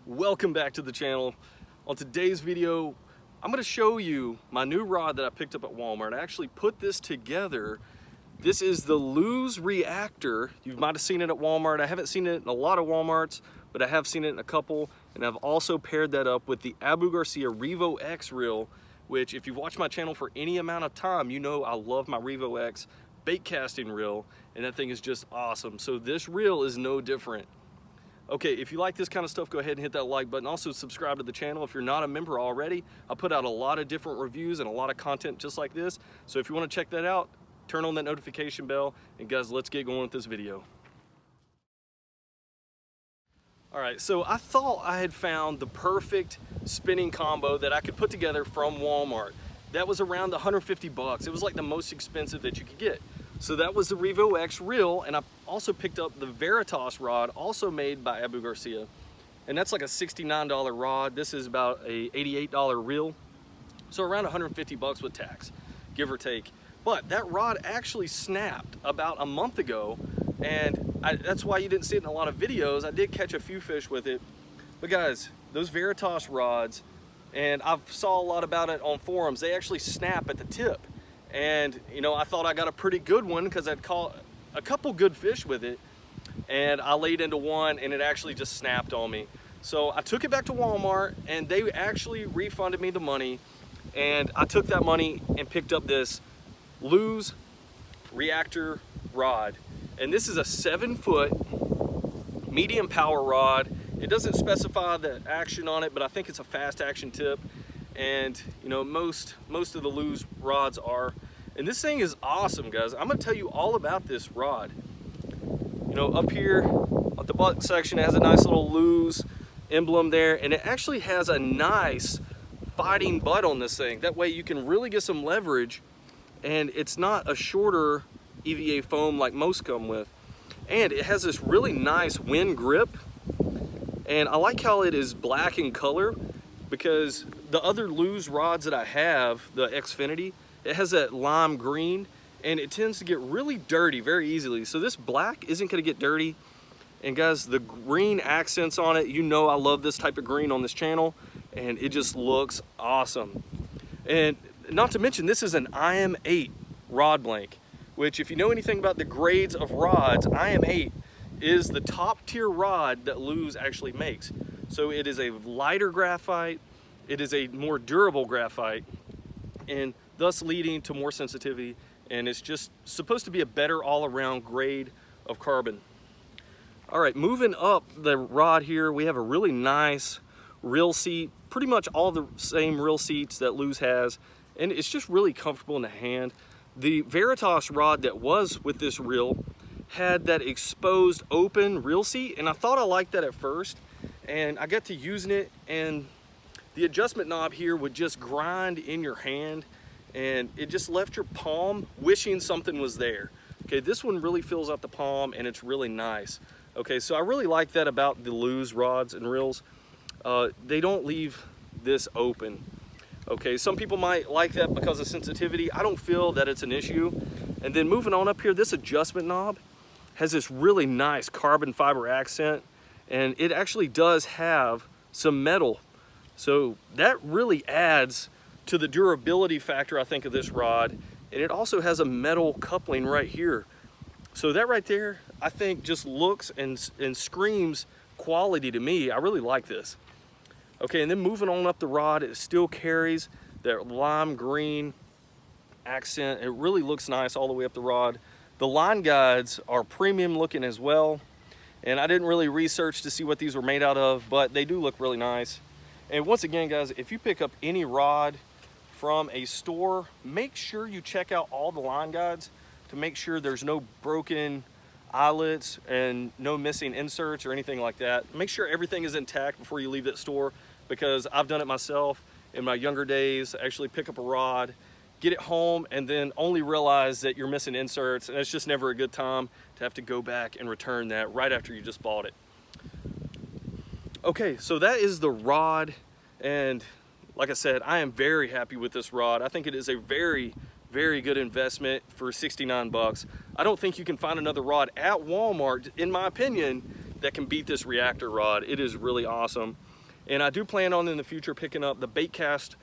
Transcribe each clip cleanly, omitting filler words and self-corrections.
Welcome back to the channel. On today's video, I'm going to show you my new rod that I picked up at Walmart. I actually put this together. This is the Lews Reactor. You might have seen it at Walmart. I haven't seen it in a lot of Walmarts, but I have seen it in a couple. And I've also paired that up with the Abu Garcia Revo X reel, which if you've watched my channel for any amount of time, you know I love my Revo X bait casting reel, and that thing is just awesome. So this reel is no different. Okay, if you like this kind of stuff, go ahead and hit that like button. Also subscribe to the channel if you're not a member already. I put out a lot of different reviews and a lot of content just like this. So if you want to check that out, turn on that notification bell. And guys, let's get going with this video. All right, so I thought I had found the perfect spinning combo that I could put together from Walmart. That was around 150 bucks. It was like the most expensive that you could get. So that was the Revo X reel, and I also picked up the Vids rod, also made by Abu Garcia. And that's like a $69 rod. This is about a $88 reel. So around 150 bucks with tax, give or take. But that rod actually snapped about a month ago, and that's why you didn't see it in a lot of videos. I did catch a few fish with it. But guys, those Vids rods, and I saw a lot about it on forums, they actually snap at the tip. And you know, I thought I got a pretty good one because I'd caught a couple good fish with it, and I laid into one and it actually just snapped on me. So I took it back to Walmart and they actually refunded me the money, and I took that money and picked up this Lews Reactor Rod. And this is a 7-foot medium power rod. It doesn't specify the action on it, but I think it's a fast action tip. And you know, most of the Lews rods are. And this thing is awesome, guys. I'm gonna tell you all about this rod. You know, up here at the butt section, it has a nice little Lews emblem there, and it actually has a nice fighting butt on this thing. That way you can really get some leverage, and it's not a shorter EVA foam like most come with. And it has this really nice wind grip, and I like how it is black in color, because the other Lews rods that I have, the Xfinity, it has that lime green, and it tends to get really dirty very easily. So this black isn't gonna get dirty. And guys, the green accents on it, you know I love this type of green on this channel, and it just looks awesome. And not to mention, this is an IM8 rod blank, which if you know anything about the grades of rods, IM8 is the top tier rod that Lews actually makes. So it is a lighter graphite, it is a more durable graphite, and thus leading to more sensitivity, and it's just supposed to be a better all-around grade of carbon. All right, moving up the rod here, we have a really nice reel seat, pretty much all the same reel seats that Lews has, and it's just really comfortable in the hand. The Vids rod that was with this reel had that exposed open reel seat, and I thought I liked that at first, and I got to using it, and the adjustment knob here would just grind in your hand, and it just left your palm wishing something was there. Okay, this one really fills out the palm, and it's really nice. Okay, so I really like that about the Lews rods and reels. They don't leave this open. Okay, some people might like that because of sensitivity. I don't feel that it's an issue. And then moving on up here, this adjustment knob has this really nice carbon fiber accent, and it actually does have some metal. So that really adds to the durability factor, I think, of this rod. And it also has a metal coupling right here. So that right there, I think, just looks and screams quality to me. I really like this. Okay, and then moving on up the rod, it still carries that lime green accent. It really looks nice all the way up the rod. The line guides are premium looking as well. And I didn't really research to see what these were made out of, but they do look really nice. And once again, guys, if you pick up any rod from a store, make sure you check out all the line guides to make sure there's no broken eyelets and no missing inserts or anything like that. Make sure everything is intact before you leave that store, because I've done it myself in my younger days. Actually pick up a rod, get it home, and then only realize that you're missing inserts, and it's just never a good time to have to go back and return that right after you just bought it. Okay, so that is the rod, and like I said, I am very happy with this rod. I think it is a very, very good investment for 69 bucks. I don't think you can find another rod at Walmart, in my opinion, that can beat this reactor rod. It is really awesome. And I do plan on in the future picking up the bait cast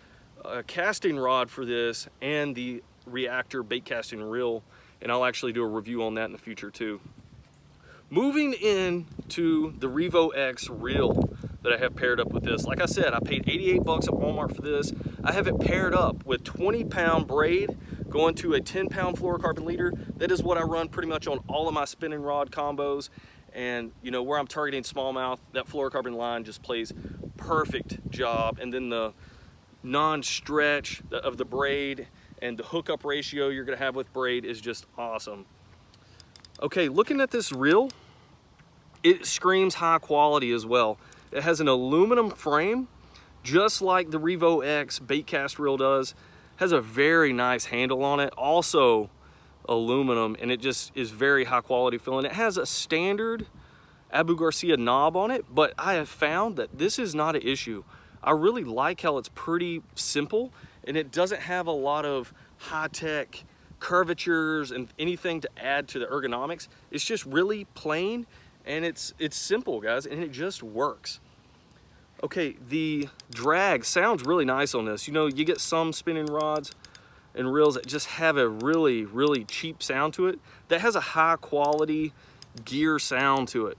casting rod for this and the Reactor bait casting reel, and I'll actually do a review on that in the future too. Moving into the Revo X reel that I have paired up with this. Like I said, I paid 88 bucks at Walmart for this. I have it paired up with 20-pound braid going to a 10-pound fluorocarbon leader. That is what I run pretty much on all of my spinning rod combos. And you know, where I'm targeting smallmouth, that fluorocarbon line just plays perfect job. And then the non-stretch of the braid and the hookup ratio you're gonna have with braid is just awesome. Okay, looking at this reel, it screams high quality as well. It has an aluminum frame, just like the Revo X bait cast reel does. Has a very nice handle on it, also aluminum, and it just is very high quality feeling. It has a standard Abu Garcia knob on it, but I have found that this is not an issue. I really like how it's pretty simple, and it doesn't have a lot of high-tech curvatures and anything to add to the ergonomics. It's just really plain, and it's simple, guys, and it just works. Okay, the drag sounds really nice on this. You know, you get some spinning rods and reels that just have a really, really cheap sound to it. That has a high quality gear sound to it.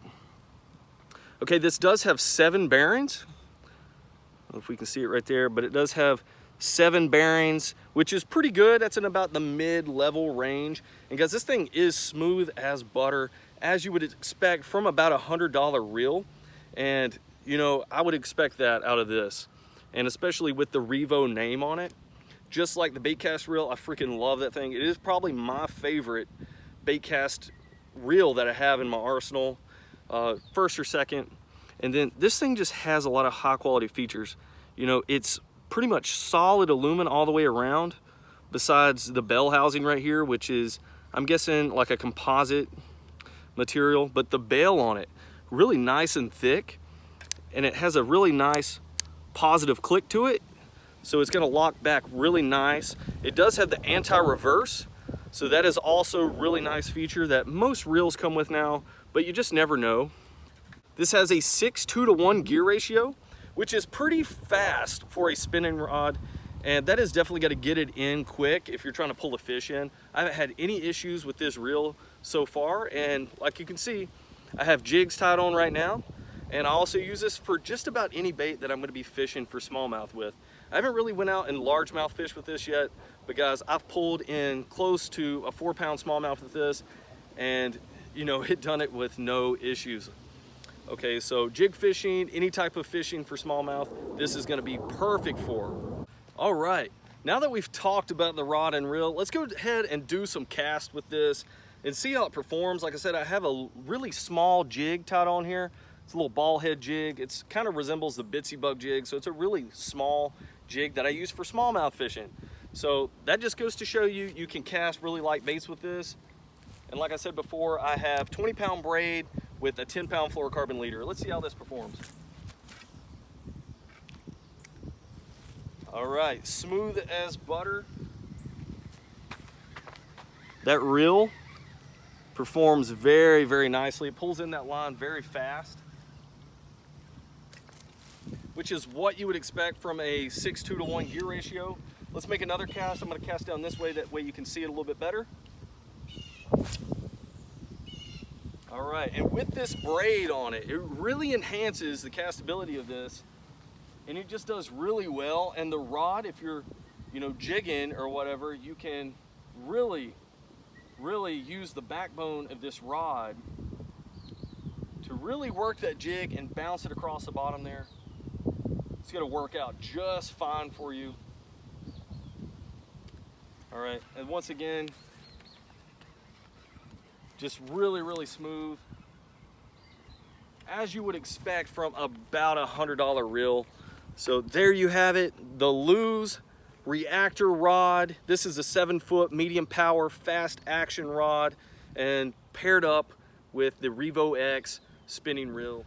Okay, this does have 7 bearings. I don't know if we can see it right there, but it does have 7 bearings, which is pretty good. That's in about the mid-level range. And guys, this thing is smooth as butter, as you would expect from about a $100 reel. And you know, I would expect that out of this. And especially with the Revo name on it. Just like the bait cast reel, I freaking love that thing. It is probably my favorite bait cast reel that I have in my arsenal, first or second. And then this thing just has a lot of high quality features. You know, it's pretty much solid aluminum all the way around, besides the bell housing right here, which is, I'm guessing, like a composite material, but the bail on it, really nice and thick, and it has a really nice positive click to it, so it's gonna lock back really nice. It does have the anti-reverse, so that is also a really nice feature that most reels come with now, but you just never know. This has a 6:2-to-1 gear ratio, which is pretty fast for a spinning rod, and that is definitely got to get it in quick if you're trying to pull a fish in. I haven't had any issues with this reel so far, and like you can see, I have jigs tied on right now, and I also use this for just about any bait that I'm going to be fishing for smallmouth with. I haven't really went out and largemouth fish with this yet, but guys, I've pulled in close to a 4-pound smallmouth with this, and you know, it done it with no issues. Okay, so jig fishing, any type of fishing for smallmouth, this is going to be perfect for. All right, now that we've talked about the rod and reel, let's go ahead and do some cast with this and see how it performs. Like I said, I have a really small jig tied on here. It's a little ball head jig. It's kind of resembles the Bitsy Bug jig, so it's a really small jig that I use for smallmouth fishing. So that just goes to show you, you can cast really light baits with this. And like I said before, I have 20-pound braid with a 10-pound fluorocarbon leader. Let's see how this performs. All right, smooth as butter. That reel performs very, very nicely. It pulls in that line very fast, which is what you would expect from a 6:2-to-1 gear ratio. Let's make another cast. I'm gonna cast down this way, that way you can see it a little bit better. All right, and with this braid on it, it really enhances the castability of this, and it just does really well. And the rod, if you're, you know, jigging or whatever, you can really use the backbone of this rod to really work that jig and bounce it across the bottom there. It's gonna work out just fine for you. All right, and once again, just really smooth, as you would expect from about a $100 reel. So there you have it, the Lews Reactor Rod. This is a 7-foot medium power fast action rod, and paired up with the Revo X spinning reel.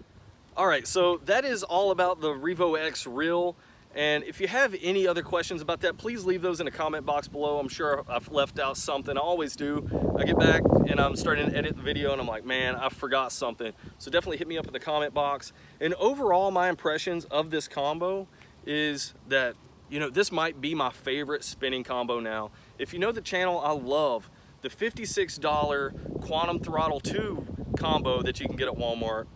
All right, so that is all about the Revo X reel. And if you have any other questions about that, please leave those in the comment box below. I'm sure I've left out something. I always do. I get back and I'm starting to edit the video and I'm like, man, I forgot something. So definitely hit me up in the comment box. And overall, my impressions of this combo is that, you know, this might be my favorite spinning combo now. If you know the channel, I love the $56 Quantum Throttle 2 combo that you can get at Walmart.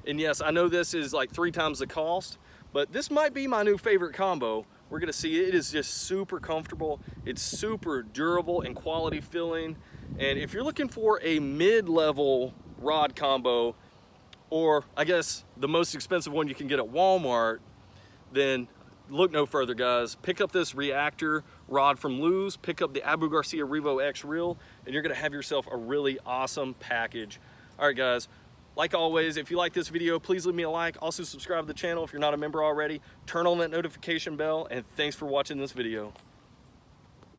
And yes, I know this is like 3 times the cost, but this might be my new favorite combo. We're gonna see. It is just super comfortable. It's super durable and quality filling. And if you're looking for a mid-level rod combo, or I guess the most expensive one you can get at Walmart, then look no further, guys. Pick up this reactor rod from Lews, pick up the Abu Garcia Revo X reel, and you're gonna have yourself a really awesome package. All right, guys. Like always, if you like this video, please leave me a like. Also subscribe to the channel if you're not a member already. Turn on that notification bell, and thanks for watching this video.